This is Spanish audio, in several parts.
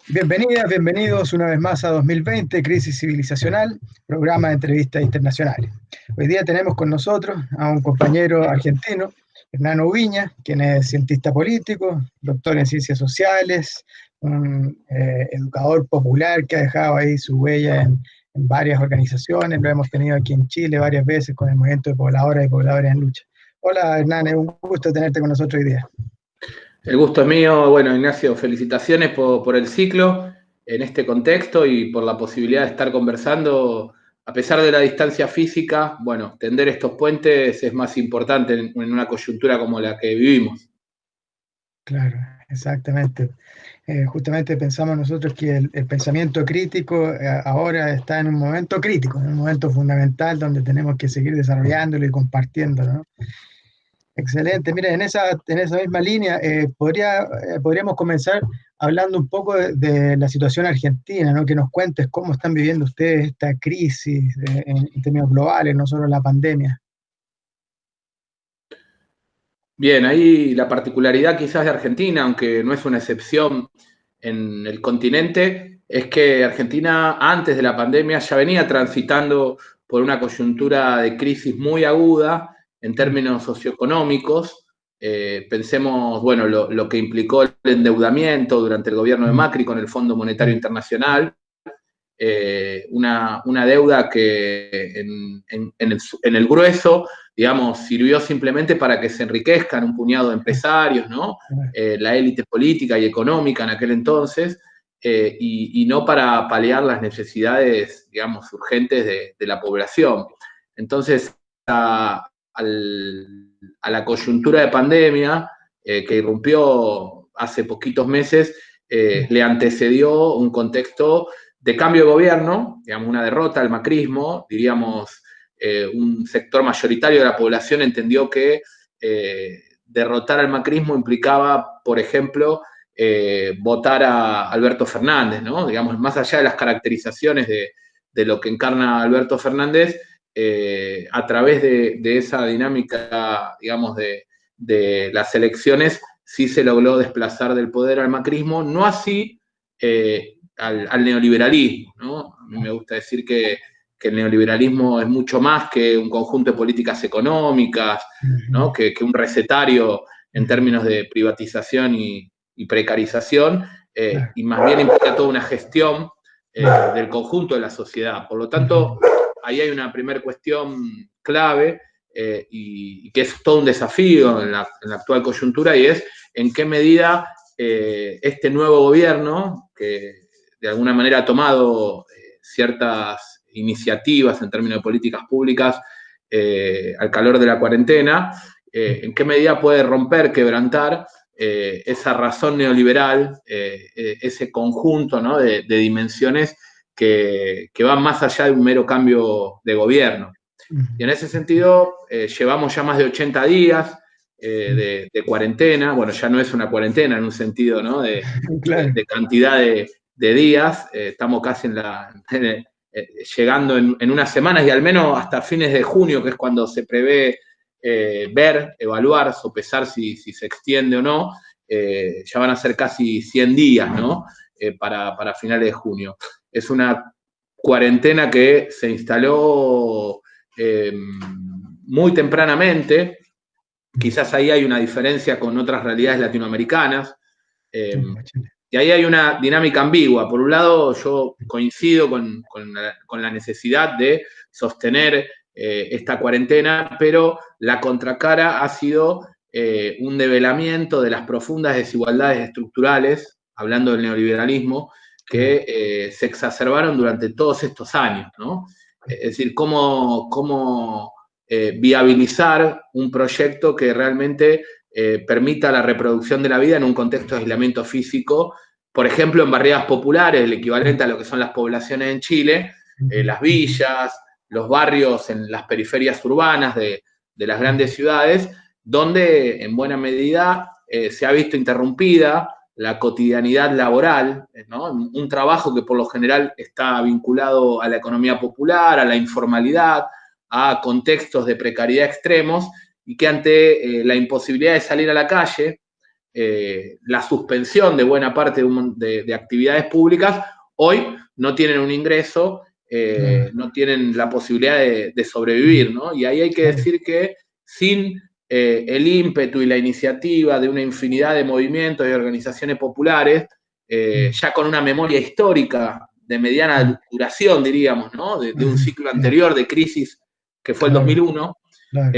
Bienvenidas, bienvenidos una vez más a 2020, Crisis Civilizacional, programa de entrevistas internacionales. Hoy día tenemos con nosotros a un compañero argentino, Hernán Ubiña, quien es cientista político, doctor en ciencias sociales, un educador popular que ha dejado ahí su huella en varias organizaciones. Lo hemos tenido aquí en Chile varias veces con el movimiento de pobladoras y pobladores en lucha. Hola Hernán, es un gusto tenerte con nosotros hoy día. El gusto es mío. Bueno, Ignacio, felicitaciones por el ciclo en este contexto y por la posibilidad de estar conversando. A pesar de la distancia física, bueno, tender estos puentes es más importante en una coyuntura como la que vivimos. Claro, exactamente. Justamente pensamos nosotros que el pensamiento crítico ahora está en un momento crítico, en un momento fundamental donde tenemos que seguir desarrollándolo y compartiéndolo, ¿no? Excelente. Mira, en esa misma línea, podríamos comenzar hablando un poco de la situación argentina, ¿no? Que nos cuentes cómo están viviendo ustedes esta crisis en términos globales, no solo la pandemia. Bien, ahí la particularidad quizás de Argentina, aunque no es una excepción en el continente, es que Argentina antes de la pandemia ya venía transitando por una coyuntura de crisis muy aguda en términos socioeconómicos. Pensemos, bueno, lo que implicó el endeudamiento durante el gobierno de Macri con el Fondo Monetario Internacional, una deuda que en el grueso, digamos, sirvió simplemente para que se enriquezcan un puñado de empresarios, ¿no? La élite política y económica en aquel entonces, y no para paliar las necesidades, digamos, urgentes de la población. Entonces, a la coyuntura de pandemia que irrumpió hace poquitos meses, le antecedió un contexto de cambio de gobierno, digamos, una derrota al macrismo, diríamos, un sector mayoritario de la población entendió que derrotar al macrismo implicaba, por ejemplo, votar a Alberto Fernández, ¿no? Digamos, más allá de las caracterizaciones de lo que encarna Alberto Fernández, a través de esa dinámica, digamos, de las elecciones, sí se logró desplazar del poder al macrismo, no así al neoliberalismo, ¿no? A mí me gusta decir que el neoliberalismo es mucho más que un conjunto de políticas económicas, ¿no? que un recetario en términos de privatización y precarización, y más bien implica toda una gestión del conjunto de la sociedad. Por lo tanto, ahí hay una primera cuestión clave y que es todo un desafío en la actual coyuntura, y es en qué medida este nuevo gobierno, que de alguna manera ha tomado ciertas iniciativas en términos de políticas públicas al calor de la cuarentena, en qué medida puede romper, quebrantar esa razón neoliberal, ese conjunto, ¿no? de dimensiones que van más allá de un mero cambio de gobierno. Y en ese sentido, llevamos ya más de 80 días de cuarentena. Bueno, ya no es una cuarentena en un sentido, ¿no? Claro. de cantidad de días. Estamos casi llegando en unas semanas, y al menos hasta fines de junio, que es cuando se prevé ver, evaluar, sopesar si se extiende o no. Ya van a ser casi 100 días, ¿no? Para finales de junio. Es una cuarentena que se instaló muy tempranamente. Quizás ahí hay una diferencia con otras realidades latinoamericanas. Y ahí hay una dinámica ambigua. Por un lado, yo coincido con la necesidad de sostener esta cuarentena, pero la contracara ha sido un develamiento de las profundas desigualdades estructurales, hablando del neoliberalismo, que se exacerbaron durante todos estos años, ¿no? Es decir, cómo viabilizar un proyecto que realmente permita la reproducción de la vida en un contexto de aislamiento físico, por ejemplo, en barriadas populares, el equivalente a lo que son las poblaciones en Chile, las villas, los barrios en las periferias urbanas de las grandes ciudades, donde en buena medida se ha visto interrumpida la cotidianidad laboral, ¿no? Un trabajo que por lo general está vinculado a la economía popular, a la informalidad, a contextos de precariedad extremos, y que ante la imposibilidad de salir a la calle, la suspensión de buena parte de actividades públicas, hoy no tienen un ingreso, no tienen la posibilidad de sobrevivir, ¿no? Y ahí hay que decir que sin el ímpetu y la iniciativa de una infinidad de movimientos y organizaciones populares, ya con una memoria histórica de mediana duración, diríamos, ¿no? De un ciclo anterior de crisis que fue el 2001,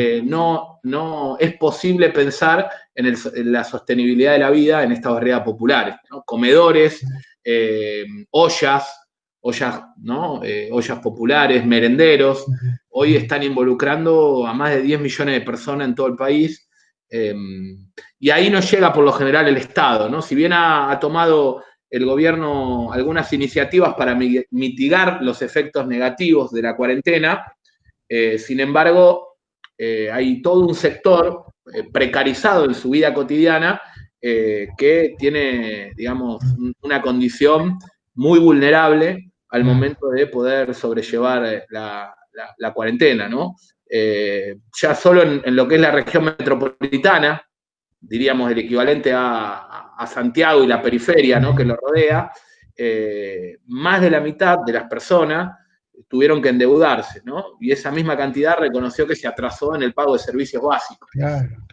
no es posible pensar en la sostenibilidad de la vida en estas barriadas populares, ¿no? Comedores, ollas, ¿no? Ollas populares, merenderos, hoy están involucrando a más de 10 millones de personas en todo el país, y ahí no llega por lo general el Estado, ¿no? Si bien ha tomado el gobierno algunas iniciativas para mitigar los efectos negativos de la cuarentena, sin embargo, hay todo un sector precarizado en su vida cotidiana que tiene, digamos, una condición muy vulnerable al momento de poder sobrellevar la cuarentena, ¿no? Ya solo en lo que es la región metropolitana, diríamos el equivalente a Santiago y la periferia, ¿no? Que lo rodea, más de la mitad de las personas tuvieron que endeudarse, ¿no? Y esa misma cantidad reconoció que se atrasó en el pago de servicios básicos.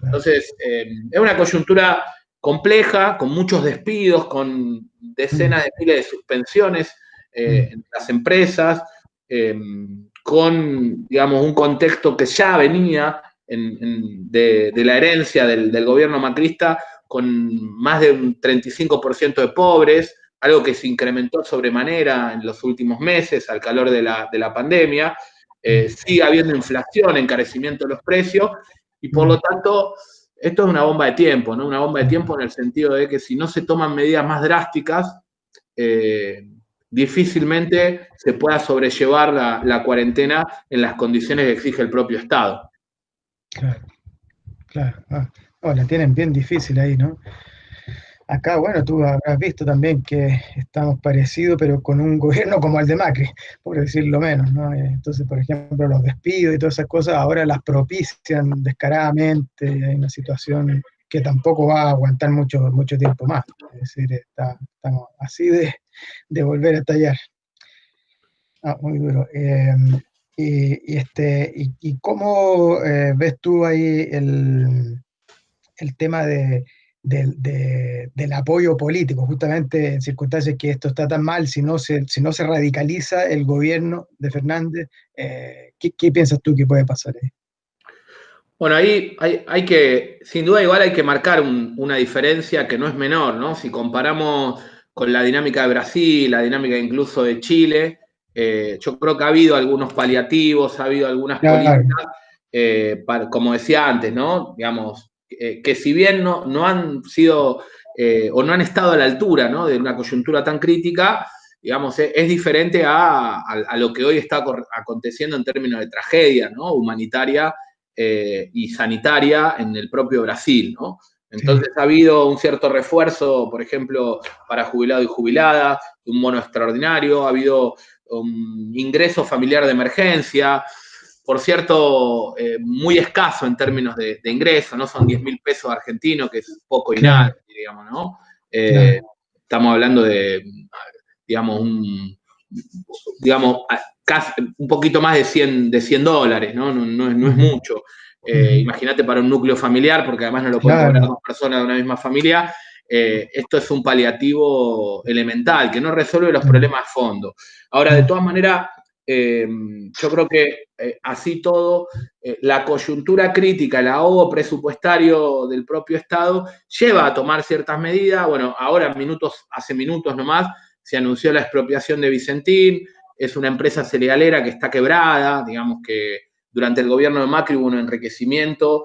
Entonces, es una coyuntura compleja, con muchos despidos, con decenas de miles de suspensiones en las empresas, con, digamos, un contexto que ya venía de la herencia del gobierno macrista, con más de un 35% de pobres, algo que se incrementó sobremanera en los últimos meses al calor de la pandemia. Sigue habiendo inflación, encarecimiento de los precios, y por lo tanto, esto es una bomba de tiempo, ¿no? Una bomba de tiempo en el sentido de que si no se toman medidas más drásticas, difícilmente se pueda sobrellevar la cuarentena en las condiciones que exige el propio Estado. Claro, claro. La tienen bien difícil ahí, ¿no? Acá, bueno, tú habrás visto también que estamos parecidos, pero con un gobierno como el de Macri, por decirlo menos, ¿no? Entonces, por ejemplo, los despidos y todas esas cosas ahora las propician descaradamente, hay una situación que tampoco va a aguantar mucho, mucho tiempo más. Es decir, estamos así de volver a estallar. Muy duro. ¿Y cómo ves tú ahí el tema del apoyo político, justamente en circunstancias que esto está tan mal, si no se radicaliza el gobierno de Fernández, ¿qué piensas tú que puede pasar ahí? Bueno, ahí hay que, sin duda igual hay que marcar una diferencia que no es menor, ¿no? Si comparamos con la dinámica de Brasil, la dinámica incluso de Chile, yo creo que ha habido algunos paliativos, ha habido algunas Claro, políticas, como decía antes, ¿no? Digamos, que si bien no han sido o no han estado a la altura, ¿no? De una coyuntura tan crítica, digamos, es diferente a lo que hoy está aconteciendo en términos de tragedia, ¿no? Humanitaria y sanitaria en el propio Brasil, ¿no? Entonces sí, ha habido un cierto refuerzo, por ejemplo, para jubilados y jubiladas, un bono extraordinario, ha habido un ingreso familiar de emergencia, por cierto, muy escaso en términos de ingreso, ¿no? Son 10.000 pesos argentinos, que es poco y nada, claro, digamos, ¿no? claro. Estamos hablando de, digamos, digamos, casi un poquito más de $100, ¿no? No es Ujú, mucho. ujú, Imagínate para un núcleo familiar, porque además no lo pueden cobrar claro, dos personas de una misma familia. Esto es un paliativo elemental, que no resuelve los problemas a fondo. Ahora, de todas maneras, yo creo que así todo, la coyuntura crítica, el ahogo presupuestario del propio Estado lleva a tomar ciertas medidas. Bueno, ahora hace minutos nomás, se anunció la expropiación de Vicentín, es una empresa cerealera que está quebrada, digamos que durante el gobierno de Macri hubo un enriquecimiento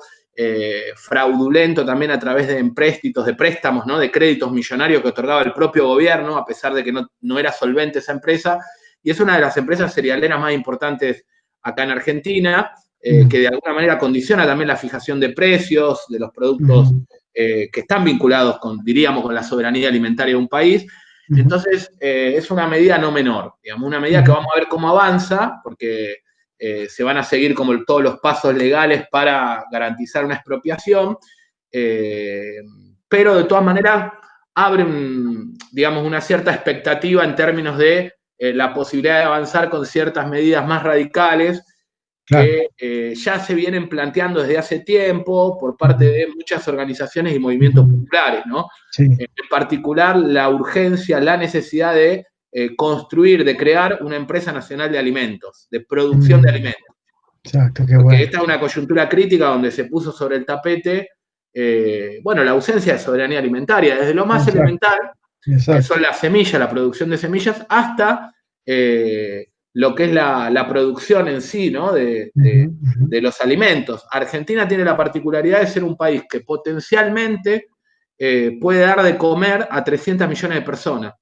fraudulento también a través de empréstitos, de préstamos, ¿no? De créditos millonarios que otorgaba el propio gobierno, a pesar de que no era solvente esa empresa, y es una de las empresas cerealeras más importantes acá en Argentina, que de alguna manera condiciona también la fijación de precios de los productos ujú, que están vinculados diríamos, con la soberanía alimentaria de un país. ujú, Entonces, es una medida no menor, digamos, una medida que ujú, vamos a ver cómo avanza, porque se van a seguir como todos los pasos legales para garantizar una expropiación, pero de todas maneras abren, digamos, una cierta expectativa en términos de la posibilidad de avanzar con ciertas medidas más radicales claro. que ya se vienen planteando desde hace tiempo por parte de muchas organizaciones y movimientos populares, ¿no? Sí. En particular, la urgencia, la necesidad de construir, de crear una empresa nacional de alimentos, de producción de alimentos. Exacto, qué Porque bueno. esta es una coyuntura crítica donde se puso sobre el tapete, bueno, la ausencia de soberanía alimentaria, desde lo más Exacto, elemental, que exacto. son las semillas, la producción de semillas, hasta lo que es la producción en sí, ¿no? De los alimentos. Argentina tiene la particularidad de ser un país que potencialmente puede dar de comer a 300 millones de personas.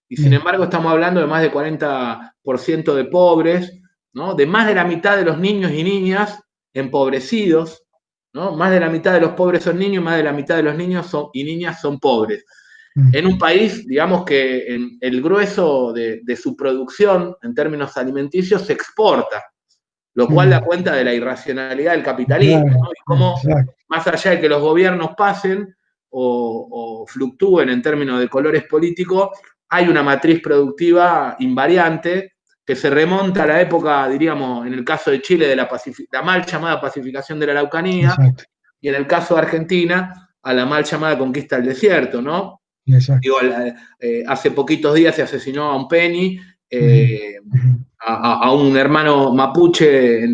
Y sin embargo estamos hablando de más del 40% de pobres, ¿no? De más de la mitad de los niños y niñas empobrecidos, ¿no? Más de la mitad de los pobres son niños, más de la mitad de los niños y niñas son pobres. En un país, digamos que en el grueso de su producción en términos alimenticios se exporta, lo cual da cuenta de la irracionalidad del capitalismo, Claro, ¿no? Y cómo, exacto. más allá de que los gobiernos pasen o fluctúen en términos de colores políticos, hay una matriz productiva invariante que se remonta a la época, diríamos, en el caso de Chile, de la mal llamada pacificación de la Araucanía, Exacto, y en el caso de Argentina, a la mal llamada conquista del desierto, ¿no? exacto. Digo, hace poquitos días se asesinó a un Penny, a un hermano mapuche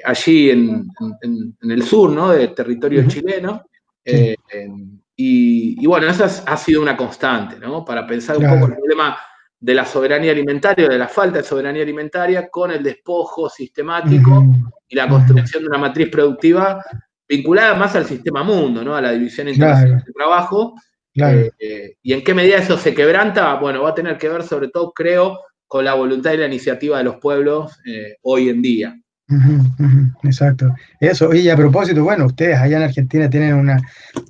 allí en el sur, ¿no? Del territorio chileno. Sí, Y bueno, esa ha sido una constante, ¿no? Para pensar un poco el claro. problema de la soberanía alimentaria, de la falta de soberanía alimentaria, con el despojo sistemático y la construcción de una matriz productiva vinculada más al sistema mundo, ¿no? A la División Internacional Claro, del Trabajo. claro. Y en qué medida eso se quebranta, bueno, va a tener que ver sobre todo, creo, con la voluntad y la iniciativa de los pueblos hoy en día. Exacto. Eso, y a propósito, bueno, ustedes allá en Argentina tienen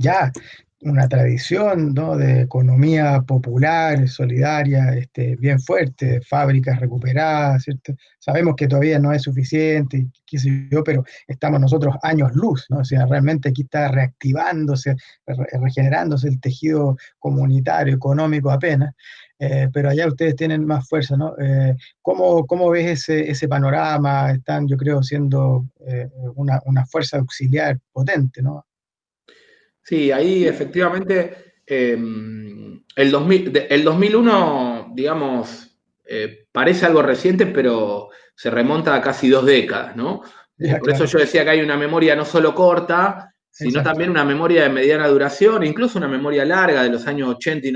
ya una tradición, ¿no? De economía popular, solidaria, bien fuerte, fábricas recuperadas, ¿cierto? Sabemos que todavía no es suficiente, qué sé yo, pero estamos nosotros años luz, ¿no? O sea, realmente aquí está reactivándose, regenerándose el tejido comunitario, económico apenas, pero allá ustedes tienen más fuerza, ¿no? ¿Cómo ves ese panorama? Están, yo creo, siendo una fuerza auxiliar potente, ¿no? Sí, ahí efectivamente el 2001, digamos, parece algo reciente, pero se remonta a casi 2 décadas, ¿no? Ya, Por eso claro, yo decía que hay una memoria no solo corta, sino exacto. también una memoria de mediana duración, incluso una memoria larga de los años 80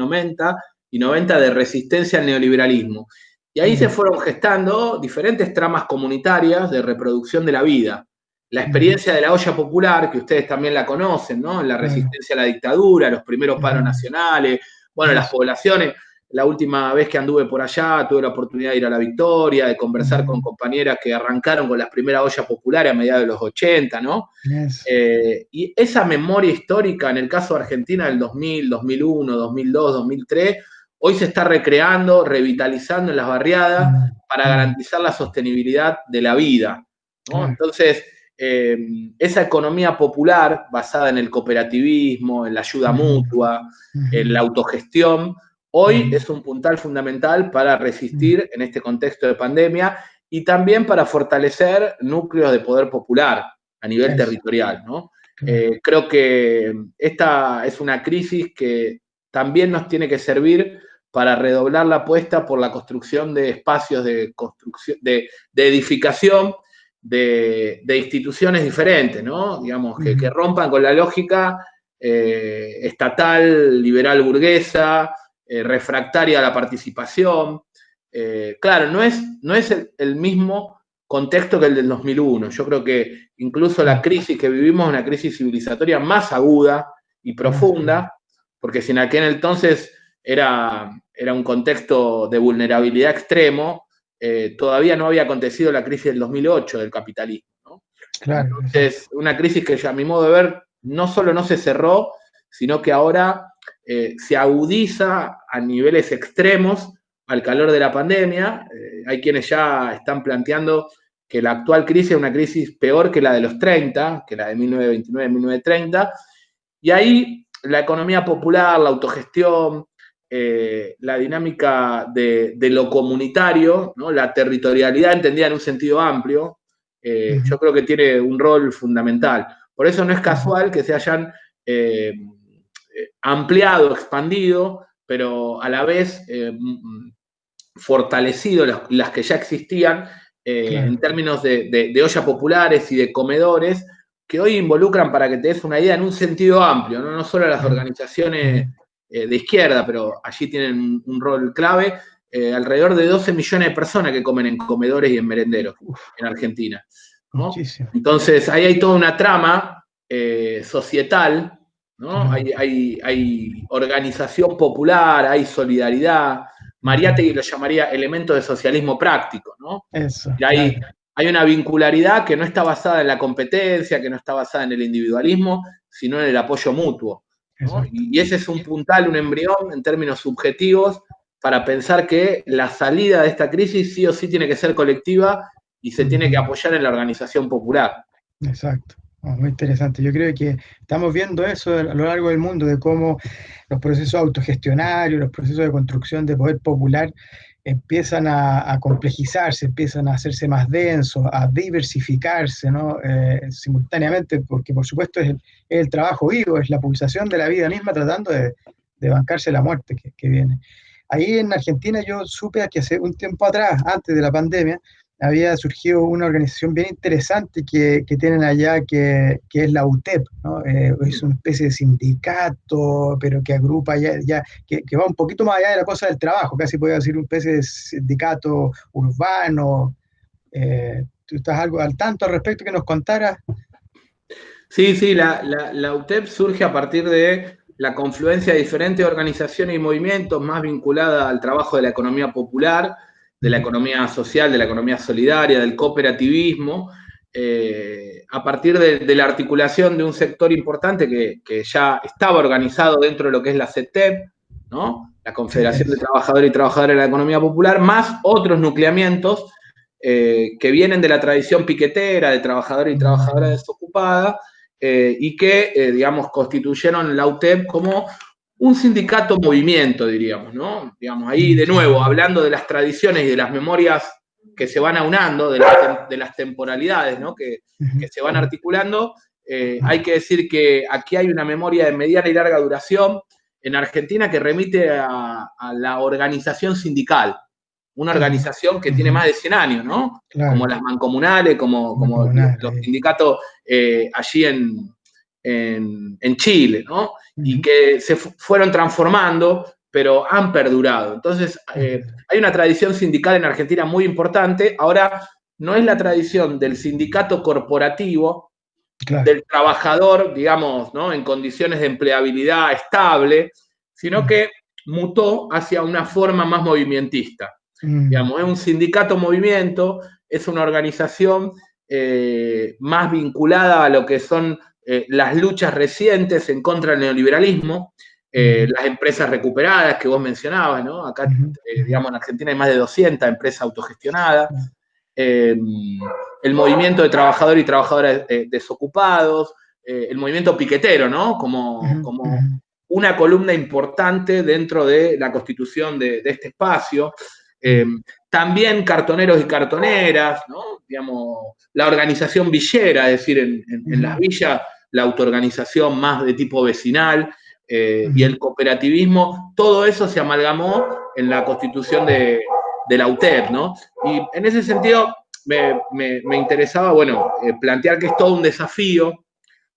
y 90 de resistencia al neoliberalismo. Y ahí se Mm, fueron gestando diferentes tramas comunitarias de reproducción de la vida. La mm, experiencia de la olla popular, que ustedes también la conocen, ¿no? En la claro. resistencia a la dictadura, los primeros paros Ujú, nacionales, bueno, las eso. poblaciones. La última vez que anduve por allá tuve la oportunidad de ir a La Victoria, de conversar con Ujú, compañeras que arrancaron con las primeras ollas populares a mediados de los 80, ¿no? eso. Y esa memoria histórica, en el caso de Argentina del 2000, 2001, 2002, 2003, hoy se está recreando, revitalizando en las barriadas Mm, para mm, garantizar la sostenibilidad de la vida, ¿no? claro. Entonces, esa economía popular basada en el cooperativismo, en la ayuda Ujú, mutua, en la ujú, autogestión, hoy ujú, es un puntal fundamental para mm, resistir en este contexto de pandemia y también para fortalecer núcleos de poder popular a nivel eso, territorial, ¿no? claro. Creo que esta es una crisis que también nos tiene que servir para redoblar la apuesta por la construcción de espacios de construcción, de edificación de instituciones diferentes, ¿no? Digamos, que Ujú, rompan con la lógica estatal, liberal burguesa, refractaria a la participación. Claro, no es el mismo contexto que el del 2001. Yo creo que incluso la mm, crisis que vivimos es una crisis civilizatoria más aguda y más, claro. profunda, porque si en aquel entonces era un contexto de vulnerabilidad extremo, todavía no había acontecido la crisis del 2008 del capitalismo, ¿no? Claro, exacto. Entonces, una crisis que a mi modo de ver no solo no se cerró, sino que ahora se agudiza a niveles extremos al calor de la pandemia. Hay quienes ya están planteando que la actual crisis es una crisis peor que la de los 30, que la de 1929-1930, y ahí la economía popular, la autogestión, la dinámica de lo comunitario, ¿no? La territorialidad entendida en un sentido amplio, yo creo que tiene un rol fundamental. Por eso no es casual que se hayan ampliado, expandido, pero a la vez fortalecido las que ya existían en términos de ollas populares y de comedores, que hoy involucran, para que te des una idea, en un sentido amplio, no solo a las organizaciones de izquierda, pero allí tienen un rol clave, alrededor de 12 millones de personas que comen en comedores y en merenderos en Argentina, ¿no? Muchísimo. Entonces, ahí hay toda una trama societal, ¿no? Hay organización popular, hay solidaridad. Mariátegui lo llamaría elemento de socialismo práctico, ¿no? Eso, Y hay una vincularidad que no está basada en la competencia, que no está basada en el individualismo, sino en el apoyo mutuo, ¿no? Y ese es un puntal, un embrión en términos subjetivos para pensar que la salida de esta crisis sí o sí tiene que ser colectiva y se tiene que apoyar en la organización popular. Exacto. Muy interesante. Yo creo que estamos viendo eso a lo largo del mundo, de cómo los procesos autogestionarios, los procesos de construcción de poder popular empiezan a complejizarse, empiezan a hacerse más densos, a diversificarse, ¿no? Simultáneamente, porque por supuesto es el trabajo vivo, es la pulsación de la vida misma tratando de bancarse la muerte que viene. Ahí en Argentina yo supe que hace un tiempo atrás, antes de la pandemia, había surgido una organización bien interesante que tienen allá, que es la UTEP, ¿no? Es una especie de sindicato, pero que agrupa que va un poquito más allá de la cosa del trabajo, casi puede decir una especie de sindicato urbano. ¿Tú estás algo al tanto al respecto que nos contaras? Sí, la UTEP surge a partir de la confluencia de diferentes organizaciones y movimientos más vinculada al trabajo de la economía popular, de la economía social, de la economía solidaria, del cooperativismo, a partir de la articulación de un sector importante que ya estaba organizado dentro de lo que es la CETEP, ¿no? La Confederación de Trabajadores y Trabajadoras de la Economía Popular, más otros nucleamientos que vienen de la tradición piquetera, de trabajadores y trabajadoras desocupadas, y que, digamos, constituyeron la UTEP como un sindicato movimiento, diríamos, ¿no? Digamos, ahí de nuevo, hablando de las tradiciones y de las memorias que se van aunando, de las temporalidades, ¿no? Que se van articulando, hay que decir que aquí hay una memoria de mediana y larga duración en Argentina que remite a la organización sindical, una organización que tiene más de 100 años, ¿no? Claro. Como las mancomunales, como los sindicatos allí en Chile, ¿no? Y que se fueron transformando, pero han perdurado. Entonces, hay una tradición sindical en Argentina muy importante. Ahora, no es la tradición del sindicato corporativo, del trabajador, digamos, ¿no? En condiciones de empleabilidad estable, sino que mutó hacia una forma más movimentista. Digamos, es un sindicato movimiento, es una organización más vinculada a lo que son las luchas recientes en contra del neoliberalismo, las empresas recuperadas que vos mencionabas, ¿no? Acá, digamos, en Argentina hay más de 200 empresas autogestionadas, el movimiento de trabajadores y trabajadoras desocupados, el movimiento piquetero, ¿no? Como una columna importante dentro de la constitución de este espacio. También cartoneros y cartoneras, ¿no? Digamos, la organización villera, es decir, en las villas, la autoorganización más de tipo vecinal y el cooperativismo, todo eso se amalgamó en la constitución de la UTEP, ¿no? Y en ese sentido me interesaba, bueno, plantear que es todo un desafío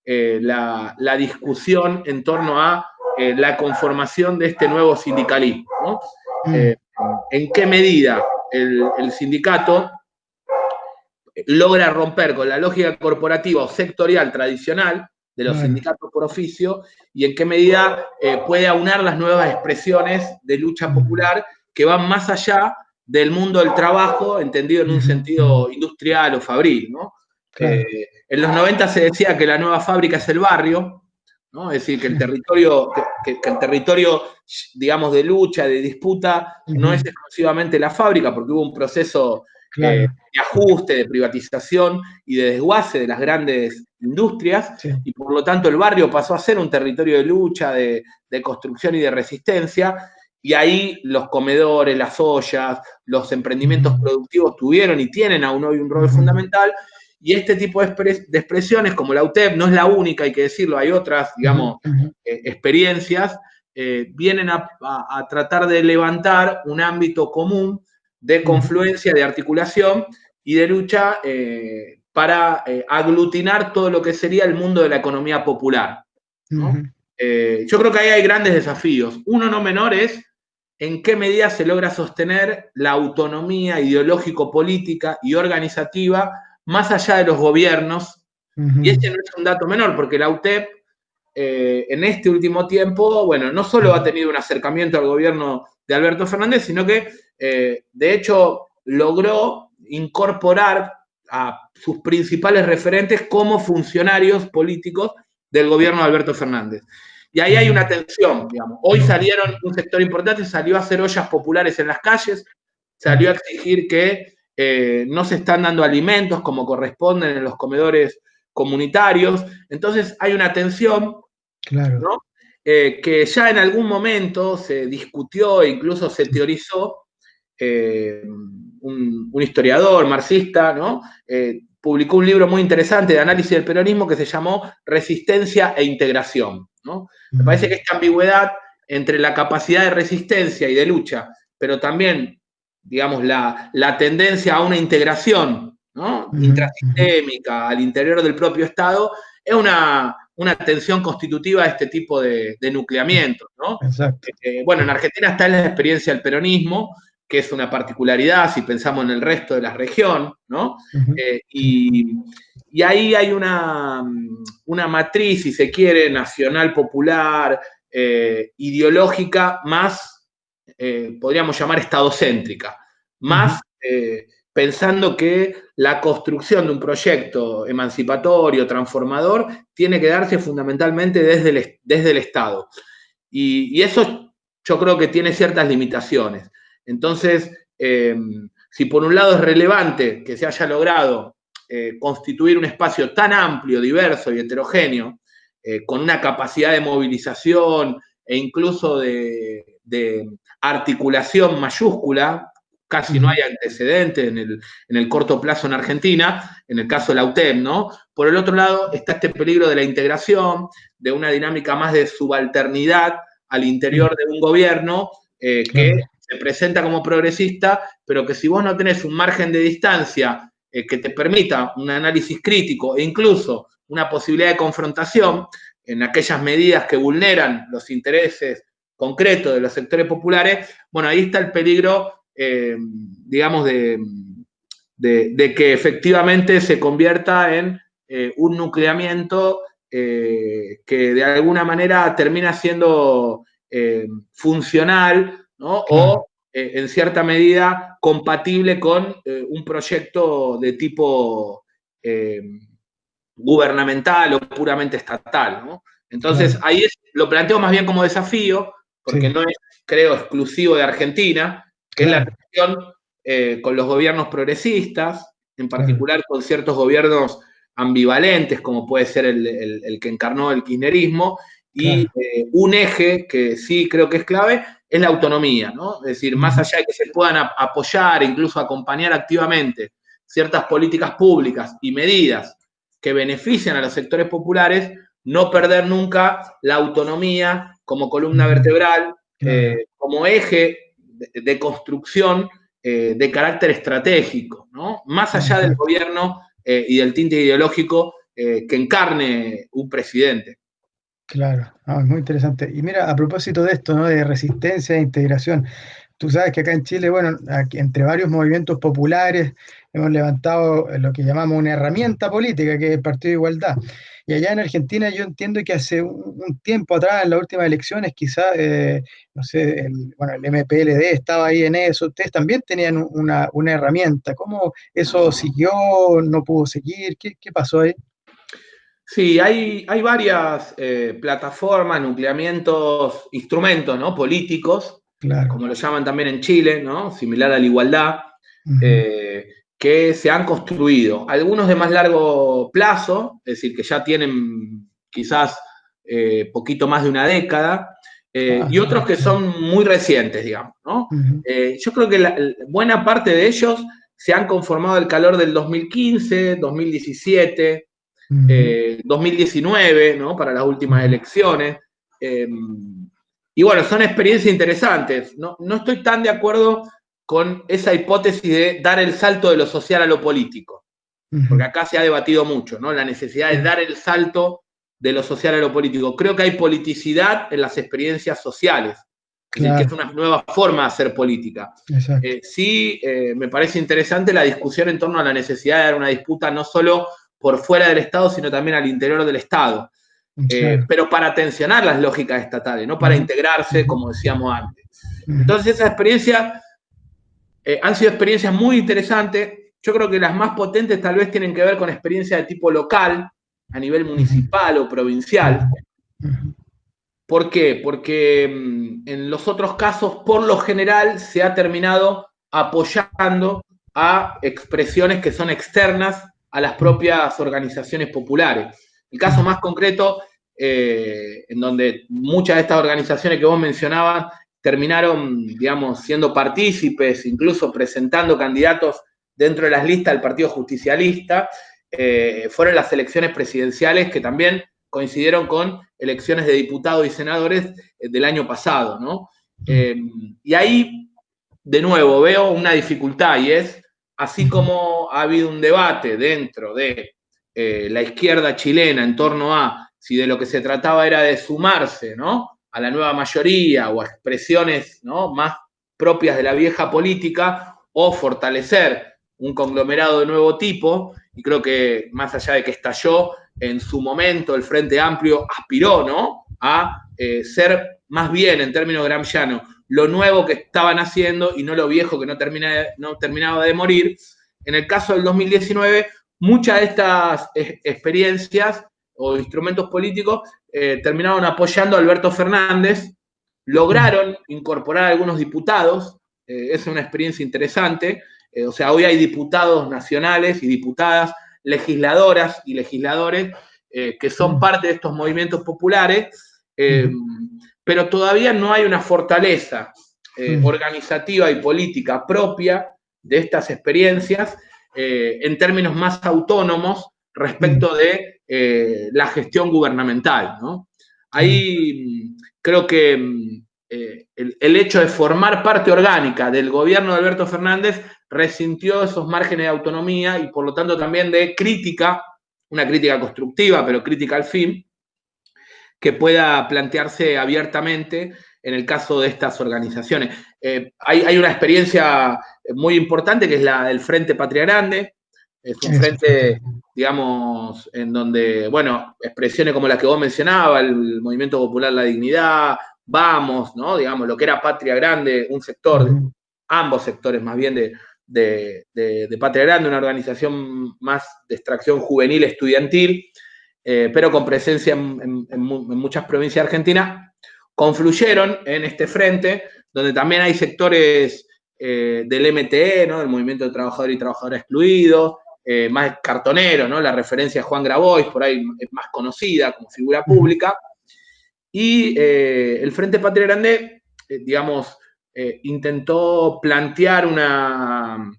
la discusión en torno a la conformación de este nuevo sindicalismo, ¿no? ¿En qué medida el sindicato logra romper con la lógica corporativa o sectorial tradicional de los sindicatos por oficio y en qué medida puede aunar las nuevas expresiones de lucha popular que van más allá del mundo del trabajo, entendido en un sentido industrial o fabril, ¿no? Claro. En los 90 se decía que la nueva fábrica es el barrio, ¿no? Es decir, que el territorio, que el territorio, digamos, de lucha, de disputa, no es exclusivamente la fábrica, porque hubo un proceso de ajuste, de privatización y de desguace de las grandes industrias, sí. y por lo tanto el barrio pasó a ser un territorio de lucha, de construcción y de resistencia, y ahí los comedores, las ollas, los emprendimientos productivos tuvieron y tienen aún hoy un rol fundamental, y este tipo de expresiones, como la UTEP, no es la única, hay que decirlo, hay otras, digamos, experiencias, vienen a tratar de levantar un ámbito común de confluencia, de articulación y de lucha para aglutinar todo lo que sería el mundo de la economía popular, ¿no? Yo creo que ahí hay grandes desafíos. Uno no menor es en qué medida se logra sostener la autonomía ideológico-política y organizativa más allá de los gobiernos. Y ese no es un dato menor, porque la UTEP en este último tiempo, bueno, no solo ha tenido un acercamiento al gobierno de Alberto Fernández, sino que de hecho logró incorporar a sus principales referentes como funcionarios políticos del gobierno de Alberto Fernández. Y ahí hay una tensión, digamos. Hoy salieron, un sector importante salió a hacer ollas populares en las calles, salió a exigir que no se están dando alimentos como corresponden en los comedores comunitarios. Entonces hay una tensión, Claro. ¿no? Que ya en algún momento se discutió e incluso se teorizó. Un historiador marxista, ¿no? Publicó un libro muy interesante de análisis del peronismo que se llamó Resistencia e Integración, ¿no? Me parece que esta ambigüedad entre la capacidad de resistencia y de lucha, pero también, digamos, la tendencia a una integración, ¿no? Intrasistémica al interior del propio Estado, es una tensión constitutiva de este tipo de nucleamientos, ¿no? Exacto. Bueno, en Argentina está la experiencia del peronismo, que es una particularidad si pensamos en el resto de la región, ¿no? Y ahí hay una matriz, si se quiere, nacional, popular, ideológica, más, podríamos llamar estadocéntrica, más pensando que la construcción de un proyecto emancipatorio, transformador, tiene que darse fundamentalmente desde el Estado. Y eso yo creo que tiene ciertas limitaciones. Entonces, si por un lado es relevante que se haya logrado constituir un espacio tan amplio, diverso y heterogéneo, con una capacidad de movilización e incluso de articulación mayúscula, casi no hay antecedentes en el corto plazo en Argentina, en el caso de la UTEP, ¿no? Por el otro lado está este peligro de la integración, de una dinámica más de subalternidad al interior de un gobierno que se presenta como progresista, pero que si vos no tenés un margen de distancia que te permita un análisis crítico e incluso una posibilidad de confrontación en aquellas medidas que vulneran los intereses concretos de los sectores populares, bueno, ahí está el peligro, digamos, de que efectivamente se convierta en un nucleamiento que de alguna manera termina siendo funcional, ¿no? O en cierta medida compatible con un proyecto de tipo gubernamental o puramente estatal, ¿no? Entonces, ahí lo planteo más bien como desafío, porque no es, creo, exclusivo de Argentina, que es la relación con los gobiernos progresistas, en particular con ciertos gobiernos ambivalentes, como puede ser el que encarnó el kirchnerismo, y un eje que sí creo que es clave es la autonomía, ¿no? Es decir, más allá de que se puedan apoyar, incluso acompañar activamente ciertas políticas públicas y medidas que benefician a los sectores populares, no perder nunca la autonomía como columna vertebral, como eje de construcción de carácter estratégico, ¿no? Más allá del gobierno y del tinte ideológico que encarne un presidente. Claro, es muy interesante. Y mira, a propósito de esto, ¿no? De resistencia e integración, tú sabes que acá en Chile, bueno, aquí, entre varios movimientos populares, hemos levantado lo que llamamos una herramienta política, que es el Partido de Igualdad. Y allá en Argentina yo entiendo que hace un tiempo atrás, en las últimas elecciones, quizás, no sé, bueno, el MPLD estaba ahí en eso, ustedes también tenían una herramienta. ¿Cómo eso siguió? ¿No pudo seguir? ¿Qué pasó ahí? Sí, hay varias plataformas, nucleamientos, instrumentos, ¿no? Políticos, Claro. como lo llaman también en Chile, ¿no? Similar a la igualdad, que se han construido, algunos de más largo plazo, es decir, que ya tienen quizás poquito más de una década, y otros que son muy recientes, digamos, ¿no? Yo creo que buena parte de ellos se han conformado al calor del 2015, 2017, 2019, ¿no? Para las últimas elecciones. Y bueno, son experiencias interesantes. No estoy tan de acuerdo con esa hipótesis de dar el salto de lo social a lo político, porque acá se ha debatido mucho, ¿no? La necesidad de dar el salto de lo social a lo político. Creo que hay politicidad en las experiencias sociales, es decir, que es una nueva forma de hacer política. Sí, me parece interesante la discusión en torno a la necesidad de dar una disputa no solo por fuera del Estado, sino también al interior del Estado. Pero para tensionar las lógicas estatales, no para integrarse, como decíamos antes. Entonces, esas experiencias han sido experiencias muy interesantes. Yo creo que las más potentes tal vez tienen que ver con experiencias de tipo local, a nivel municipal o provincial. ¿Por qué? Porque en los otros casos, por lo general, se ha terminado apoyando a expresiones que son externas a las propias organizaciones populares. El caso más concreto, en donde muchas de estas organizaciones que vos mencionabas terminaron, digamos, siendo partícipes, incluso presentando candidatos dentro de las listas del Partido Justicialista, fueron las elecciones presidenciales que también coincidieron con elecciones de diputados y senadores del año pasado, ¿no? Y ahí, de nuevo, veo una dificultad y es, así como ha habido un debate dentro de la izquierda chilena en torno a si de lo que se trataba era de sumarse, ¿no?, a la nueva mayoría o a expresiones, ¿no?, más propias de la vieja política o fortalecer un conglomerado de nuevo tipo, y creo que más allá de que estalló, en su momento el Frente Amplio aspiró, ¿no?, a ser más bien, en términos gramscianos, lo nuevo que estaban haciendo y no lo viejo que no terminaba de morir. En el caso del 2019, muchas de estas experiencias o instrumentos políticos terminaron apoyando a Alberto Fernández, lograron incorporar a algunos diputados, es una experiencia interesante, o sea, hoy hay diputados nacionales y diputadas, legisladoras y legisladores que son parte de estos movimientos populares, pero todavía no hay una fortaleza organizativa y política propia de estas experiencias en términos más autónomos respecto de la gestión gubernamental, ¿no? Ahí creo que el hecho de formar parte orgánica del gobierno de Alberto Fernández resintió esos márgenes de autonomía y por lo tanto también de crítica, una crítica constructiva, pero crítica al fin, que pueda plantearse abiertamente en el caso de estas organizaciones. Hay una experiencia muy importante que es la del Frente Patria Grande. Es un frente, digamos, en donde, bueno, expresiones como las que vos mencionabas, el Movimiento Popular La Dignidad, Vamos, ¿no?, digamos, lo que era Patria Grande, un sector, ambos sectores más bien de Patria Grande, una organización más de extracción juvenil estudiantil, pero con presencia en muchas provincias de Argentina, confluyeron en este frente, donde también hay sectores del MTE, ¿no?, del Movimiento de Trabajadores y Trabajadoras Excluidos, más cartonero, ¿no?, la referencia a Juan Grabois, por ahí es más conocida como figura pública, y el Frente Patria Grande, digamos, intentó plantear una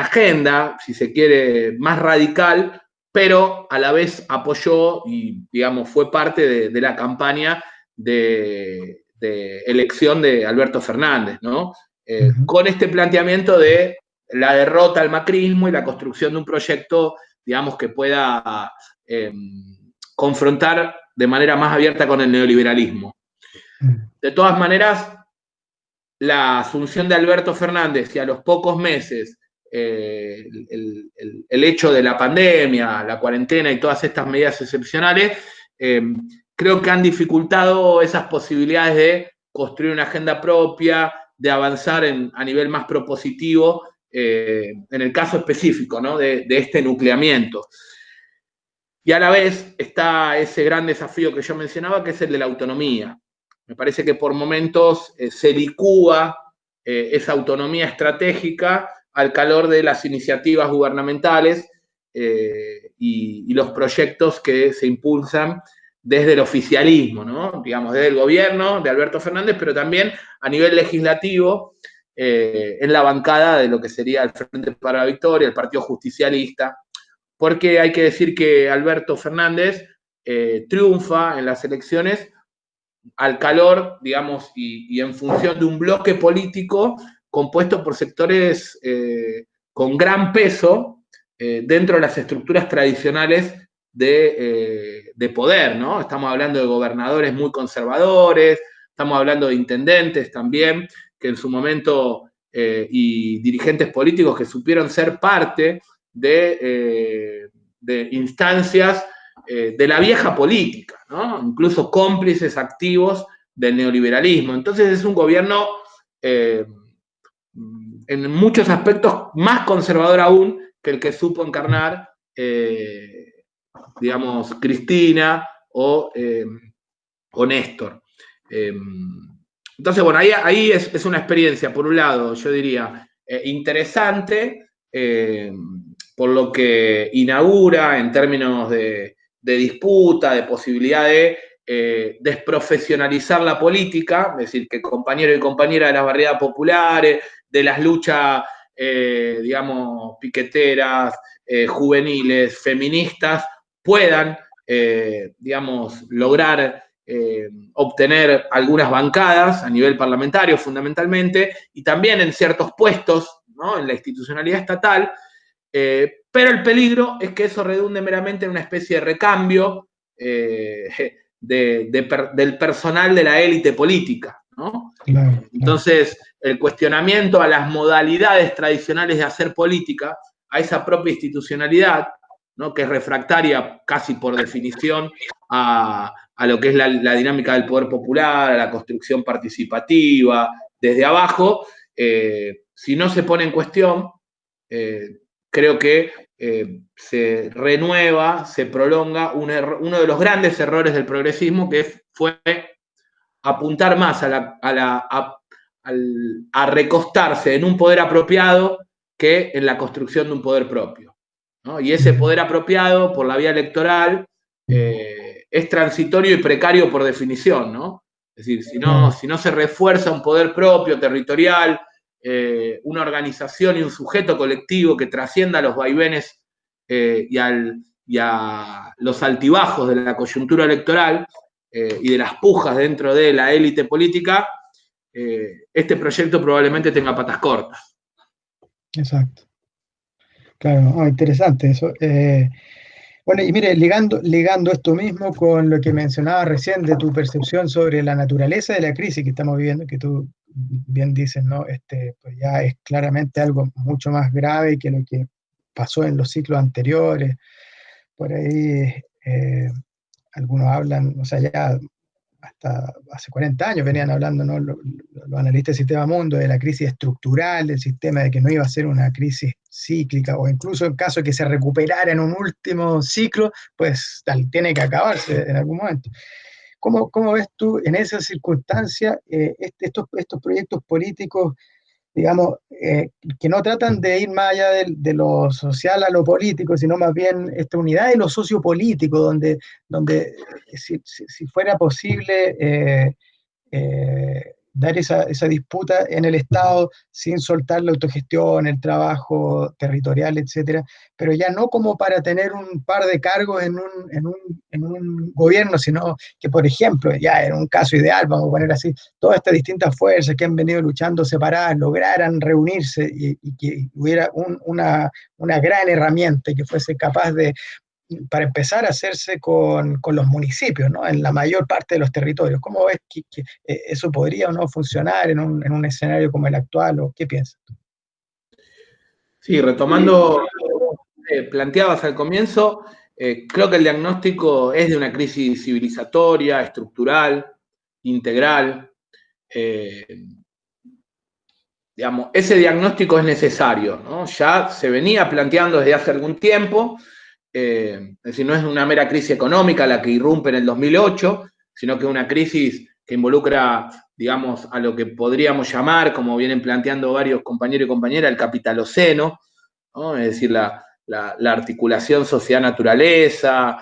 agenda, si se quiere, más radical, pero a la vez apoyó y, digamos, fue parte de la campaña de elección de Alberto Fernández, ¿no? Con este planteamiento de la derrota al macrismo y la construcción de un proyecto, digamos, que pueda confrontar de manera más abierta con el neoliberalismo. De todas maneras, la asunción de Alberto Fernández y a los pocos meses el hecho de la pandemia, la cuarentena y todas estas medidas excepcionales, creo que han dificultado esas posibilidades de construir una agenda propia, de avanzar a nivel más propositivo, en el caso específico, ¿no?, de este nucleamiento. Y a la vez está ese gran desafío que yo mencionaba, que es el de la autonomía. Me parece que por momentos se licúa esa autonomía estratégica al calor de las iniciativas gubernamentales y los proyectos que se impulsan desde el oficialismo, ¿no? Digamos, desde el gobierno de Alberto Fernández, pero también a nivel legislativo, en la bancada de lo que sería el Frente para la Victoria, el Partido Justicialista, porque hay que decir que Alberto Fernández triunfa en las elecciones al calor, digamos, y en función de un bloque político compuesto por sectores con gran peso dentro de las estructuras tradicionales de poder, ¿no? Estamos hablando de gobernadores muy conservadores, estamos hablando de intendentes también, que en su momento, y dirigentes políticos que supieron ser parte de instancias de la vieja política, ¿no? Incluso cómplices activos del neoliberalismo. Entonces es un gobierno en muchos aspectos más conservador aún que el que supo encarnar, digamos, Cristina o Néstor. Entonces, bueno, ahí es una experiencia, por un lado, yo diría, interesante, por lo que inaugura en términos de disputa, de posibilidad de desprofesionalizar la política, es decir, que compañeros y compañeras de las barriadas populares, de las luchas, digamos, piqueteras, juveniles, feministas, puedan, digamos, lograr obtener algunas bancadas a nivel parlamentario fundamentalmente, y también en ciertos puestos, ¿no?, en la institucionalidad estatal, pero el peligro es que eso redunde meramente en una especie de recambio del personal de la élite política, ¿no? Claro, Entonces, el cuestionamiento a las modalidades tradicionales de hacer política, a esa propia institucionalidad, ¿no?, que es refractaria casi por definición a lo que es la dinámica del poder popular, a la construcción participativa, desde abajo, si no se pone en cuestión, creo que se renueva, se prolonga uno de los grandes errores del progresismo, que fue apuntar más a recostarse en un poder apropiado que en la construcción de un poder propio, ¿no? Y ese poder apropiado por la vía electoral es transitorio y precario por definición, ¿no? Es decir, si no se refuerza un poder propio, territorial, una organización y un sujeto colectivo que trascienda los vaivenes y a los altibajos de la coyuntura electoral y de las pujas dentro de la élite política, este proyecto probablemente tenga patas cortas. exacto. Claro, interesante eso. Bueno, y mire, ligando esto mismo con lo que mencionabas recién de tu percepción sobre la naturaleza de la crisis que estamos viviendo, que tú bien dices, ¿no? Pues ya es claramente algo mucho más grave que lo que pasó en los ciclos anteriores. Por ahí algunos hablan, o sea, ya hasta hace 40 años venían hablando, ¿no?, los analistas del sistema mundo, de la crisis estructural del sistema, de que no iba a ser una crisis cíclica, o incluso en caso de que se recuperara en un último ciclo, pues tiene que acabarse en algún momento. ¿Cómo ves tú en esa circunstancia estos proyectos políticos, digamos, que no tratan de ir más allá de lo social a lo político, sino más bien esta unidad de lo sociopolítico, donde si fuera posible dar esa disputa en el Estado sin soltar la autogestión, el trabajo territorial, etcétera, pero ya no como para tener un par de cargos en un gobierno, sino que, por ejemplo, ya en un caso ideal, vamos a poner así, todas estas distintas fuerzas que han venido luchando separadas lograran reunirse y que hubiera una gran herramienta que fuese capaz para empezar a hacerse con los municipios, ¿no?, en la mayor parte de los territorios. ¿Cómo ves que eso podría o no funcionar en un escenario como el actual, o qué piensas? Sí, retomando planteabas al comienzo, creo que el diagnóstico es de una crisis civilizatoria, estructural, integral. Digamos, ese diagnóstico es necesario, ¿no? Ya se venía planteando desde hace algún tiempo, es decir, no es una mera crisis económica la que irrumpe en el 2008, sino que es una crisis que involucra digamos, a lo que podríamos llamar, como vienen planteando varios compañeros y compañeras, el capitaloceno, ¿no? Es decir, la articulación sociedad-naturaleza,